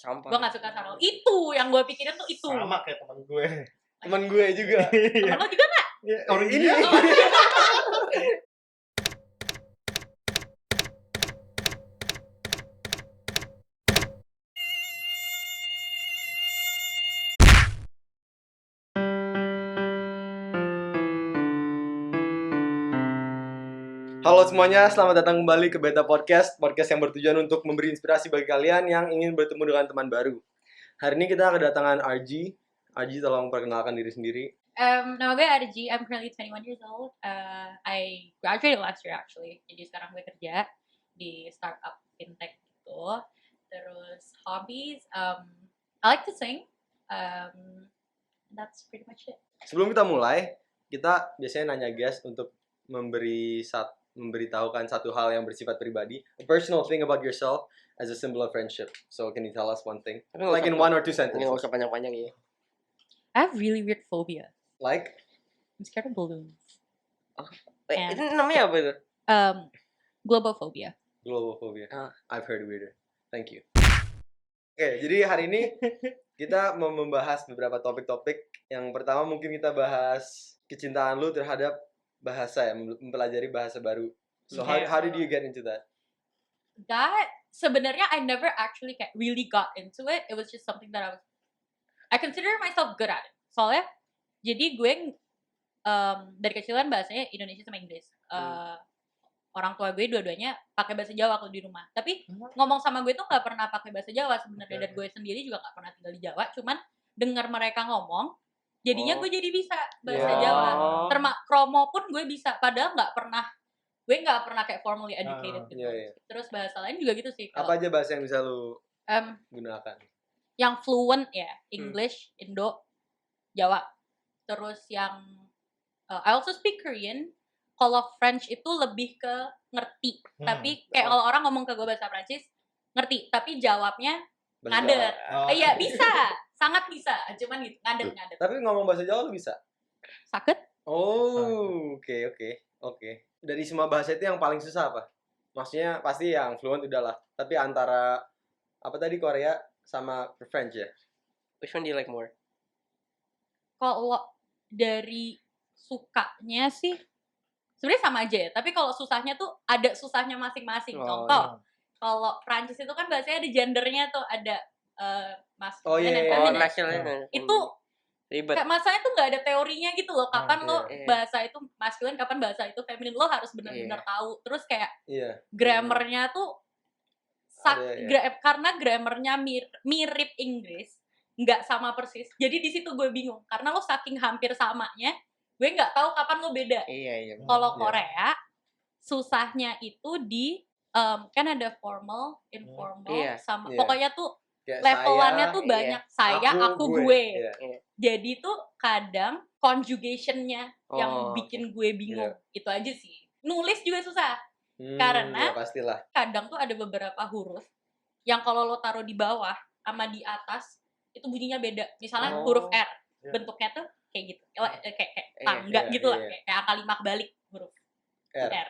Sampah. Gue nggak suka sama lo. Itu yang gue pikirin tuh itu. Sama kayak teman gue. Teman gue juga. Temen lo juga nggak? Ya, orang Ini. dia. Halo semuanya, selamat datang kembali ke Beta Podcast yang bertujuan untuk memberi inspirasi bagi kalian yang ingin bertemu dengan teman baru. Hari ini kita kedatangan RG. RG, tolong perkenalkan diri sendiri. Nama gue RG, I'm currently 21 years old. I graduated last year actually. Jadi sekarang gue kerja di startup fintech gitu. Terus hobbies, I like to sing. That's pretty much it. Sebelum kita mulai, kita biasanya nanya guest untuk memberitahukan satu hal yang bersifat pribadi, a personal thing about yourself as a symbol of friendship. So can you tell us one thing? Like in 1 or 2 sentences. Nggak usah panjang-panjang ya. I have really weird phobia. Like? I'm scared of balloons. Itu namanya apa itu? Globophobia. Globophobia. I've heard weirder. Thank you. Oke, jadi hari ini kita mau membahas beberapa topik-topik. Yang pertama mungkin kita bahas kecintaan lu terhadap bahasa ya, mempelajari bahasa baru. So how did you get into that? That sebenarnya I never actually really got into it. It was just something that I consider myself good at it. Soalnya jadi gue dari kecilan bahasanya Indonesia sama Inggris. Orang tua gue dua-duanya pakai bahasa Jawa kalau di rumah. Tapi ngomong sama gue tuh nggak pernah pakai bahasa Jawa sebenarnya. Dan gue sendiri juga nggak pernah tinggal di Jawa. Cuman dengar mereka ngomong, jadinya gue jadi bisa bahasa Jawa. Kromo pun gue bisa. Padahal gue nggak pernah kayak formally educated gitu. Terus bahasa lain juga gitu sih. Apa aja bahasa yang bisa lu gunakan? Yang fluent ya, English, Indo, Jawa. Terus yang I also speak Korean. Kalau French itu lebih ke ngerti. Tapi kayak kalau orang ngomong ke gue bahasa Prancis, ngerti. Tapi jawabnya ngadet. Iya, bisa. Sangat bisa. Cuman gitu, ngadet. Tapi ngomong bahasa Jawa lu bisa? Sakit? Oh, oke. Dari semua bahasa itu yang paling susah apa? Maksudnya pasti yang fluent udahlah. Tapi antara apa tadi, Korea sama French ya? Which one do you like more? Kalau dari sukanya sih sebenarnya sama aja ya. Tapi kalau susahnya tuh ada susahnya masing-masing. Contoh, kalau Prancis itu kan bahasanya ada gendernya tuh, ada masculine dan feminine. Itu ribet. Kayak masanya tuh nggak ada teorinya gitu loh. Kapan lo bahasa itu masculine, kapan bahasa itu feminine, lo harus benar-benar tahu. Terus kayak grammarnya tuh karena grammarnya mirip Inggris, nggak sama persis. Jadi di situ gue bingung karena lo saking hampir samanya, gue nggak tahu kapan lo beda. Kalau Korea susahnya itu di kan ada formal, informal, sama pokoknya tuh kayak levelannya tuh banyak. Saya, aku, gue. Jadi tuh kadang conjugation-nya yang bikin gue bingung. Itu aja sih. Nulis juga susah. Karena kadang tuh ada beberapa huruf yang kalau lo taruh di bawah sama di atas itu bunyinya beda. Misalnya huruf R, bentuknya tuh kayak gitu, kayak tangga gitu lah, kayak angka 5 kebalik huruf R.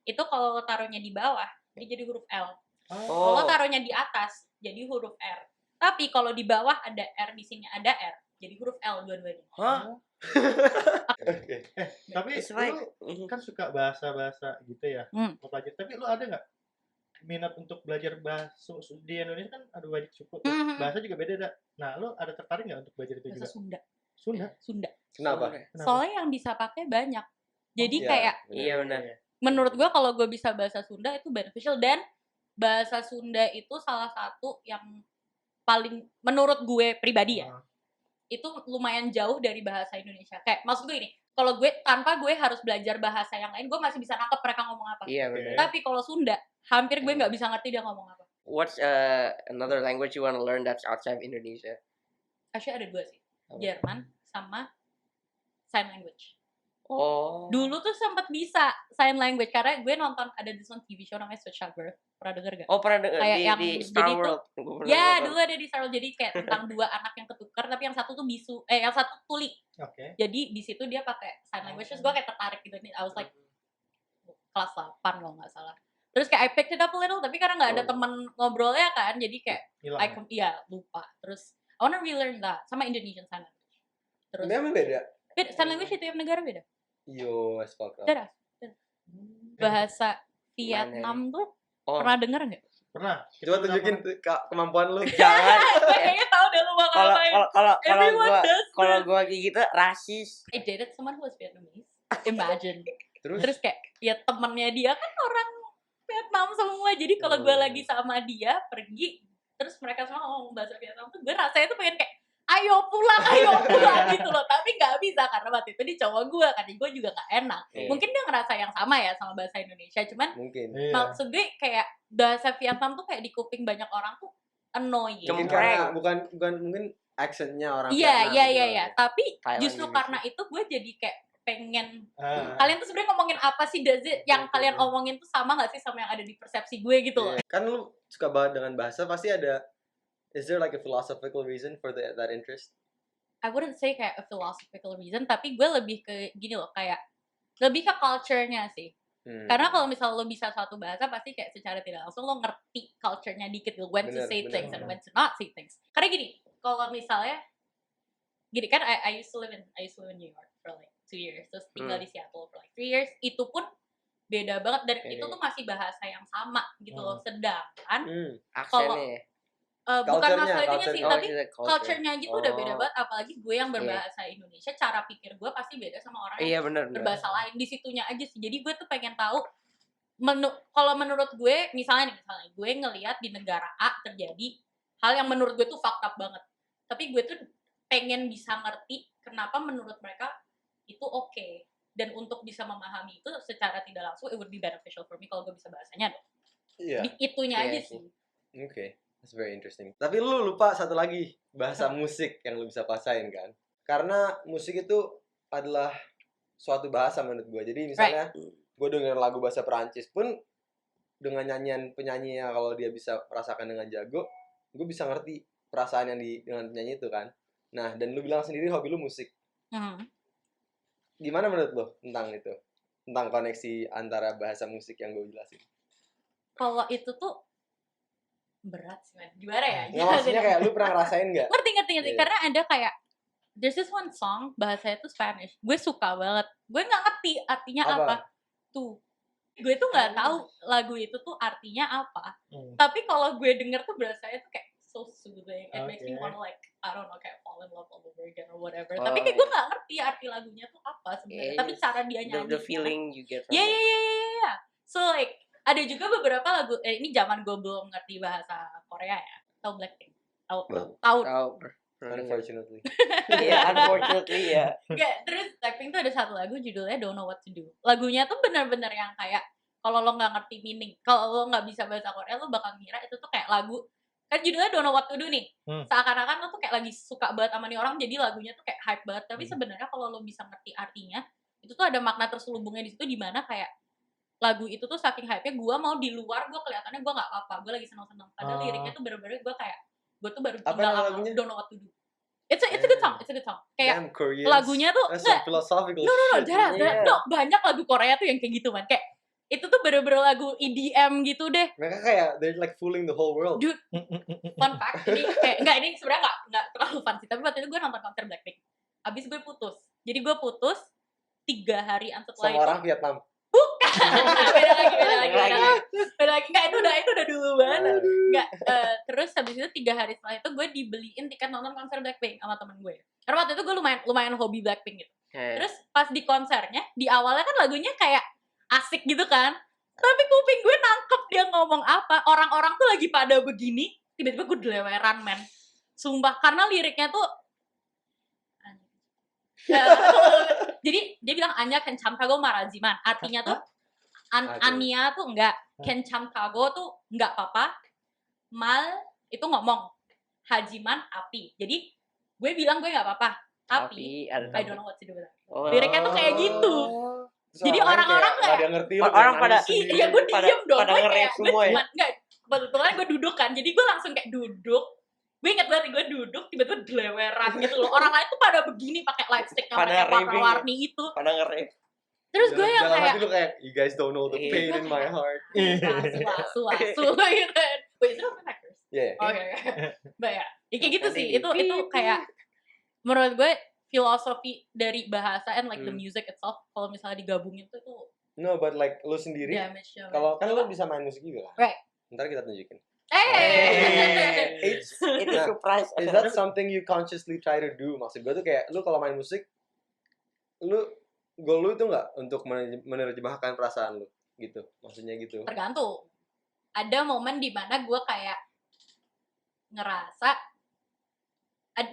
Itu kalau lo taruhnya di bawah dia jadi huruf L. Kalau lo taruhnya di atas jadi huruf R. Tapi kalau di bawah ada R, di sini ada R, jadi huruf L dua-duanya. Tapi lu kan suka bahasa-bahasa gitu ya, mau belajar. Tapi lu ada nggak minat untuk belajar bahasa di Indonesia? Kan ada banyak suku, bahasa juga beda. Nah, lu ada tertarik nggak untuk belajar itu bahasa juga? Sunda. Kenapa? Soalnya yang bisa pakai banyak. Jadi kayak benar. Menurut gue kalau gue bisa bahasa Sunda itu beneficial, dan bahasa Sunda itu salah satu yang paling menurut gue pribadi ya. Itu lumayan jauh dari bahasa Indonesia. Kayak maksud gue ini, kalau gue tanpa gue harus belajar bahasa yang lain, gue masih bisa nangkep mereka ngomong apa. Tapi kalau Sunda, hampir gue nggak bisa ngerti dia ngomong apa. What's another language you want to learn that's outside Indonesia? Actually ada 2 sih. Jerman sama sign language. Dulu tuh sempat bisa sign language karena gue nonton ada di TV show namanya Switch Over. Pernah denger gak? Pernah denger di Star World. Ya, dulu ada di Star World. Jadi kayak tentang 2 anak yang ketukar, tapi yang satu tuh bisu, yang satu tuli. Jadi di situ dia pakai sign language. Terus gue kayak tertarik gitu nih. I was like kelas 8 kalau nggak salah. Terus kayak I picked it up a little, tapi karena nggak ada teman ngobrolnya kan, jadi kayak lupa. Terus I wanna relearn that sama Indonesian sign language. Terus memang beda. Sign language itu tiap negara beda. Yo, sepakat. Beda. Bahasa Vietnam tuh pernah denger nggak? Pernah. Coba tunjukin kemampuan lu. Jangan. Kayaknya tahu deh lu bakal ngapain. Kalau gua kayak gitu rasis. I dated someone who was Vietnamese. Imagine. Terus kayak ya temennya dia kan orang Vietnam semua. Jadi kalau gue lagi sama dia pergi, terus mereka semua ngomong bahasa Vietnam tuh gue rasanya tuh pengen kayak ayo pulang gitu loh. Tapi nggak bisa karena waktu itu dia cowok gue kan, gue juga nggak enak. Mungkin dia ngerasa yang sama ya sama bahasa Indonesia, cuman maksud gue kayak bahasa Vietnam tuh kayak di kuping banyak orang tuh annoying. Bukan mungkin accentnya orang Vietnam. Iya. Tapi justru karena itu gue jadi kayak pengen kalian tuh sebenarnya ngomongin apa sih, yang kalian omongin tuh sama nggak sih sama yang ada di persepsi gue gitu loh. Kan lu suka banget dengan bahasa, pasti ada, is there like a philosophical reason for that interest? I wouldn't say kayak a philosophical reason, tapi gue lebih ke gini loh, kayak lebih ke culture-nya sih. Karena kalau misal lo bisa suatu bahasa, pasti kayak secara tidak langsung lo ngerti culture-nya dikit, when to say things and when to not say things. Karena gini, kalau misalnya gini kan I used to live in New York for like 2 years, terus tinggal di Seattle for like 3 years, itu pun beda banget, dan itu tuh masih bahasa yang sama gitu loh. Sedangkan kalau bukan masalah itunya sih, tapi culture-nya gitu udah beda banget. Apalagi gue yang berbahasa Indonesia, cara pikir gue pasti beda sama orang yang berbahasa lain. Di situnya aja sih. Jadi gue tuh pengen tahu, kalau menurut gue, misalnya gue ngelihat di negara A terjadi hal yang menurut gue tuh fucked up banget, tapi gue tuh pengen bisa ngerti kenapa menurut mereka itu oke. Dan untuk bisa memahami itu secara tidak langsung, it would be beneficial for me kalau gue bisa bahasanya dong. Di itunya aja sih. Oke. That's very interesting. Tapi lu lupa satu lagi, bahasa musik yang lu bisa pasain kan? Karena musik itu adalah suatu bahasa menurut gue. Jadi misalnya gue denger lagu bahasa Perancis pun dengan nyanyian penyanyinya, kalau dia bisa merasakan dengan jago, gue bisa ngerti perasaan yang dengan penyanyi itu kan. Nah, dan lu bilang sendiri hobi lu musik. Gimana menurut lu tentang itu? Tentang koneksi antara bahasa musik yang gue jelasin. Kalau itu tuh berat sih, man. Gimana ya? Nggak, maksudnya kayak lu pernah ngerasain nggak? Ngerti. Karena ada kayak there's this one song, bahasanya tuh Spanish. Gue suka banget. Gue nggak ngerti artinya apa. Tuh. Gue tuh nggak tahu lagu itu tuh artinya apa. Tapi kalau gue denger tuh berasanya tuh kayak so soothing. It makes me wanna like, I don't know, kayak fall in love all over again or whatever. Tapi kayak gue nggak ngerti arti lagunya tuh apa sebenarnya. Tapi cara dia nyanyi. The feeling you get from it. Yeah. So like, ada juga beberapa lagu, ini zaman gue belum ngerti bahasa Korea ya. Tahu Blackpink? Tahu. Unfortunately. Unfortunately ya. Terus Blackpink tuh ada satu lagu judulnya Don't Know What to Do. Lagunya tuh benar-benar yang kayak kalau lo nggak ngerti meaning, kalau lo nggak bisa bahasa Korea, lo bakal ngira itu tuh kayak lagu, kan judulnya Don't Know What to Do nih. Seakan-akan lo tuh kayak lagi suka banget sama nih orang, jadi lagunya tuh kayak hype banget. Tapi sebenarnya kalau lo bisa ngerti artinya, itu tuh ada makna terselubungnya di situ, di mana kayak lagu itu tuh saking hype-nya, gue mau di luar gue kelihatannya gue nggak apa-apa, gue lagi seneng-seneng. Padahal liriknya tuh bener-bener gue kayak gue tuh baru tinggal sama Don't Know What to Do. It's a good song. Kayak lagunya tuh nggak banyak lagu Korea tuh yang kayak gitu man. Kayak itu tuh bener-bener lagu EDM gitu deh. Mereka kayak they're like fooling the whole world. Dude, fun fact, ini kayak ini sebenarnya nggak terlalu fun sih. Tapi waktu itu gue nonton konser Blackpink. Abis gue putus. Jadi gue putus 3 hari setelah itu. Sama orang Vietnam. Bukan. beda lagi. Enggak, itu udah dulu banget. Enggak, terus habis itu 3 hari setelah itu gue dibeliin tiket nonton konser Blackpink sama temen gue. Karena waktu itu gue lumayan hobi Blackpink gitu. Terus pas di konsernya, di awalnya kan lagunya kayak asik gitu kan. Tapi kuping gue nangkep dia ngomong apa. Orang-orang tuh lagi pada begini, tiba-tiba gue deleweran, men. Sumpah, karena liriknya tuh jadi dia bilang Anya kencamtago marajiman, artinya tuh Ania tuh enggak, kencamtago tuh enggak apa-apa, mal itu ngomong, hajiman api. Jadi gue bilang gue enggak apa-apa, tapi I don't know what to do with that. Liriknya tuh kayak gitu. Jadi orang-orang kayak orang pada iya gue diem dong, pada nge-rap semua ya. Enggak, kebetulan gue duduk kan, jadi gue langsung kayak duduk. Gue inget banget gue duduk tiba-tiba deleweran gitu loh. Orang lain tuh pada begini pakai lightstick yang pakai warna-warni itu. Pada nge-rap. Terus gue yang dalam kayak hati lu kayak you guys don't know the pain in my heart. asu gitu kan. Wait, itu apa factors? Yeah. Oke. But ya, kayak gitu sih. Itu kayak menurut gue filosofi dari bahasa and like the music itself kalau misalnya digabungin tuh No, but like lu sendiri kalau kan lu bisa main musik juga kan? Right. Ntar kita tunjukin. It's surprise. Is that something you consciously try to do? Maksud gue tuh kayak lu kalau main musik, lu goal lu itu nggak untuk menerjemahkan perasaan lu gitu? Maksudnya gitu. Tergantung. Ada momen di mana gue kayak ngerasa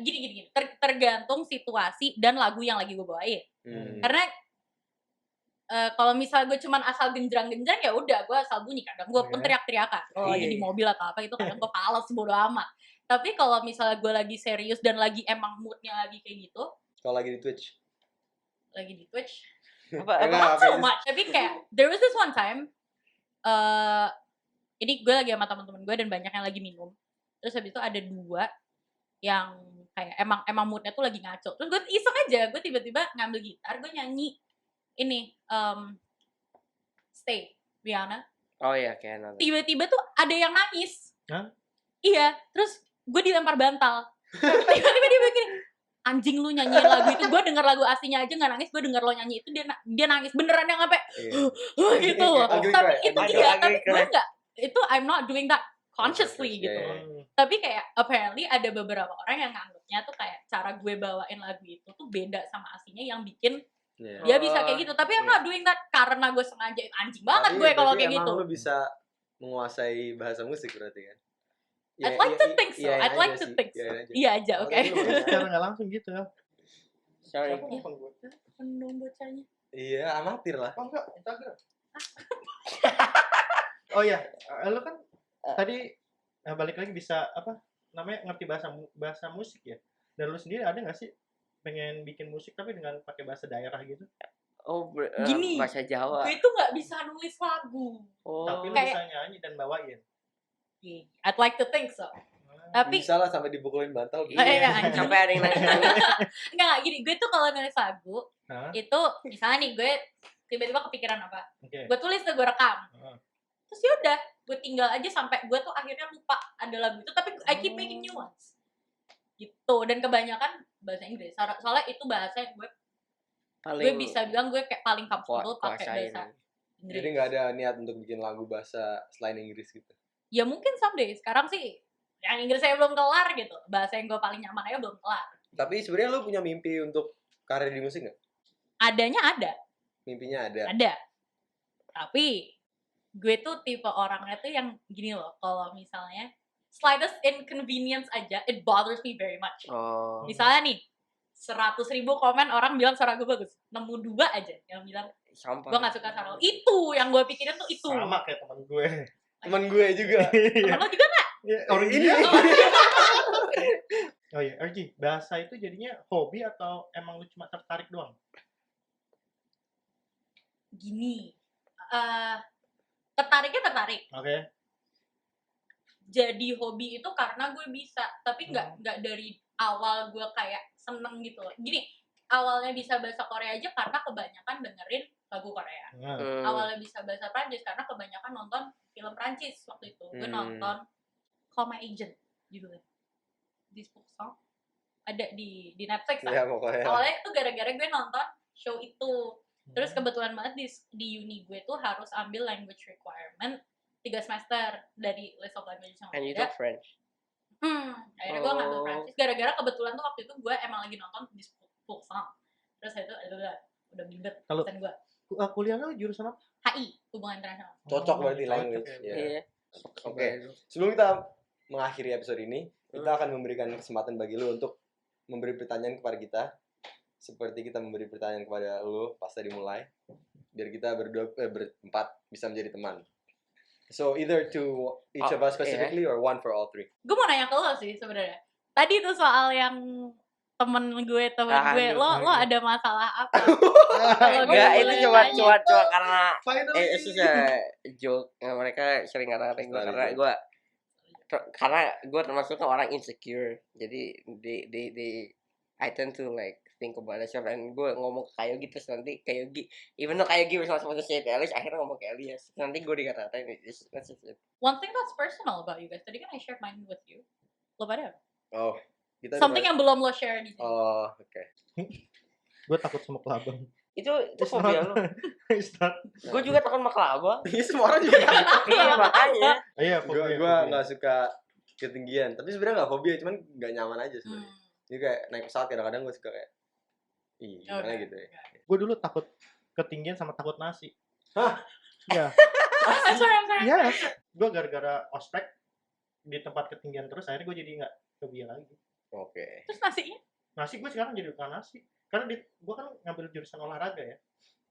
gini. Tergantung situasi dan lagu yang lagi gue bawain. Karena kalau misalnya gue cuman asal genjrang-genjrang ya udah gue asal bunyi, kadang gue pun teriak-teriakan lagi di mobil atau apa itu kadang gue pales bodo amat. Tapi kalau misalnya gue lagi serius dan lagi emang moodnya lagi kayak gitu, kalau lagi di Twitch not so much. Tapi kayak there was this one time ini gue lagi sama teman-teman gue dan banyak yang lagi minum, terus habis itu ada dua yang kayak emang moodnya tuh lagi ngaco, terus gue iseng aja, gue tiba-tiba ngambil gitar, gue nyanyi ini Stay Rihanna. Oh iya, kayak tiba-tiba tuh ada yang nangis. Hah? Iya, terus gue dilempar bantal. Tiba-tiba dia bikin, anjing lu nyanyiin lagu itu, gue denger lagu aslinya aja nggak nangis, gue denger lo nyanyi itu dia nangis beneran yang sampai gitu. Tapi itu tapi gue nggak, itu I'm not doing that consciously gitu. Tapi kayak apparently ada beberapa orang yang nganggapnya tuh kayak cara gue bawain lagu itu tuh beda sama aslinya yang bikin dia bisa kayak gitu. Tapi I'm not doing that karena gue sengaja, anjing banget gue kalau kayak gitu. Emang lu bisa menguasai bahasa musik berarti kan? I'd like to think so. I'd like to think so. Iya aja, oke. Secara nggak langsung gitu ya. Sorry. Penuh bocahnya. Iya, amatir lah. Oh enggak, Instagram. Oh iya, lu kan tadi balik lagi bisa apa namanya ngerti bahasa musik ya. Dan lu sendiri ada nggak sih pengen bikin musik tapi dengan pakai bahasa daerah gitu? Oh, gini, bahasa Jawa. Gue itu nggak bisa nulis lagu. Tapi lu bisa nyanyi dan bawain. I'd like to think so. Tapi bisa lah sampai dipukulin bantal. Iya, sampai ada yang nangis. Enggak gini, gue tuh kalau nulis lagu itu misalnya nih gue tiba-tiba kepikiran apa, gue tulis tuh, gue rekam. Terus yaudah, gue tinggal aja sampai gue tuh akhirnya lupa ada lagu itu, tapi I keep making new ones. Gitu, dan kebanyakan bahasa Inggris. Soalnya itu bahasa yang gue bisa bilang gue kayak paling comfortable pakai bahasa Inggris. Jadi nggak ada niat untuk bikin lagu bahasa selain Inggris gitu? Ya mungkin someday. Sekarang sih yang Inggris saya belum kelar gitu. Bahasa yang gue paling nyaman aja belum kelar. Tapi sebenarnya lu punya mimpi untuk karir di musik nggak? Adanya ada. Mimpinya ada? Ada. Tapi gue tuh tipe orangnya tuh yang gini loh. Kalau misalnya slightest inconvenience aja, it bothers me very much. Misalnya nih, 100.000 komen orang bilang suara gue bagus. Nemu 2 aja yang bilang gue gak suka suara lo. Itu yang gue pikirin tuh itu. Sama kayak teman gue. Temen gue juga. Temen lo juga gak? Orang ini. Oh iya, RG, bahasa itu jadinya hobi atau emang lu cuma tertarik doang? Gini, tertarik. Oke. Jadi hobi itu karena gue bisa, tapi nggak dari awal gue kayak seneng gitu loh. Gini, awalnya bisa bahasa Korea aja karena kebanyakan dengerin lagu Korea. Awalnya bisa bahasa Prancis karena kebanyakan nonton film Prancis waktu itu. Gue nonton Call My Agent judulnya. This book song ada di Netflix lah. Ya, awalnya itu gara-gara gue nonton show itu. Terus kebetulan banget di uni gue tuh harus ambil language requirement 3 semester dari list of languages yang ada. And you talk French? Akhirnya gue ngambil Prancis gara-gara kebetulan tuh waktu itu gue emang lagi nonton This book song. Terus itu udah binget pesan gue. Kuliah lo jurusan apa? HI, hubungan internasional. Cocok berarti language. Iya. Oke. Sebelum kita mengakhiri episode ini, kita akan memberikan kesempatan bagi lu untuk memberi pertanyaan kepada kita. Seperti kita memberi pertanyaan kepada lu pas tadi mulai. Biar kita berempat bisa menjadi teman. So either to each of us specifically or one for all three. Gue mau nanya ke lo sih sebenarnya. Tadi tuh soal yang temen gue lo ada masalah apa? Enggak, itu cuma karena susah joke mereka sering ngatain gue karena gue termasuk orang insecure, jadi they I tend to like think about it and gue ngomong ke Kayogi terus nanti Kayogi even though Kayogi was not supposed to say it to Elias akhirnya ngomong ke Elias nanti gue dikata-katain that's it. One thing that's personal about you guys tadi kan I shared mine with you lo pada Oh kita something yang belum lo share di sini. Oh oke. Gue takut sama kelabang. Itu fobia lo. Gue juga takut sama kelabang. Iya semua orang juga. Iya makanya. Iya, gue nggak suka ketinggian, tapi sebenarnya nggak fobia, cuman nggak nyaman aja sebenarnya. Jadi kayak naik pesawat kadang-kadang gue suka kayak, gimana gitu ya. Gue dulu takut ketinggian sama takut nasi. Hah? Iya. I'm sorry. Iya. Gue gara-gara ospek di tempat ketinggian terus, akhirnya gue jadi nggak fobia lagi. Oke. Terus nasinya? Nasi gue sekarang jadi bukan nasi. Karena gue kan ngambil jurusan olahraga ya.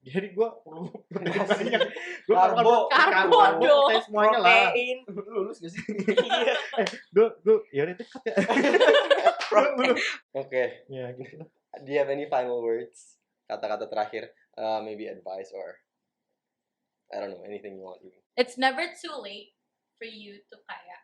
Jadi gue perlu protein banyak. Gue karbo semuanya lah. Lulus gak sih? Iya. Gue ya udah dekat ya. Oke. Ya gitu. Do you have any final words? Kata-kata terakhir, maybe advice or I don't know, anything you want. It's never too late for you to kayak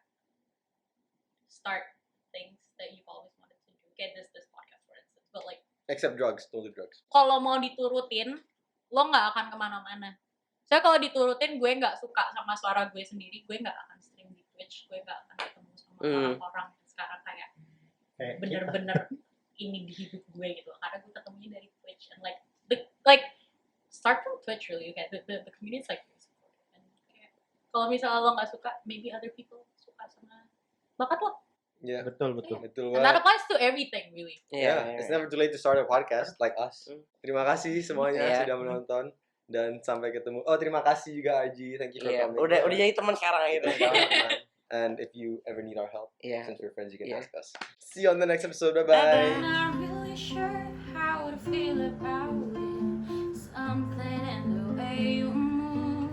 start things that you've always wanted to do. Kayak this podcast for instance, but like except drugs, don't do drugs. Kalau mau diturutin, lo nggak akan kemana-mana. Saya kalau diturutin, gue nggak suka sama suara gue sendiri, gue nggak akan stream di Twitch, gue nggak akan ketemu sama orang-orang yang sekarang kayak bener-bener ini di hidup gue gitu. Karena gue ketemunya dari Twitch and like start from Twitch really. Okay? The community is like really supportive. And kalau misalnya lo nggak suka, maybe other people suka sama bakat lo. Yeah. Betul. And that applies to everything really. Yeah. It's never too late to start a podcast like us. Terima kasih semuanya sudah menonton dan sampai ketemu. Oh, terima kasih juga Aji. Thank you for coming. Udah jadi teman sekarang gitu. And if you ever need our help, since we're friends, you can ask us. See you on the next episode. Bye-bye. I'm not really sure how to feel about it. Something in the way you move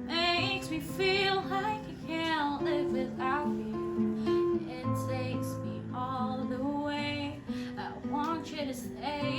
makes me feel like I can't live without you. It takes me all the way. I want you to stay.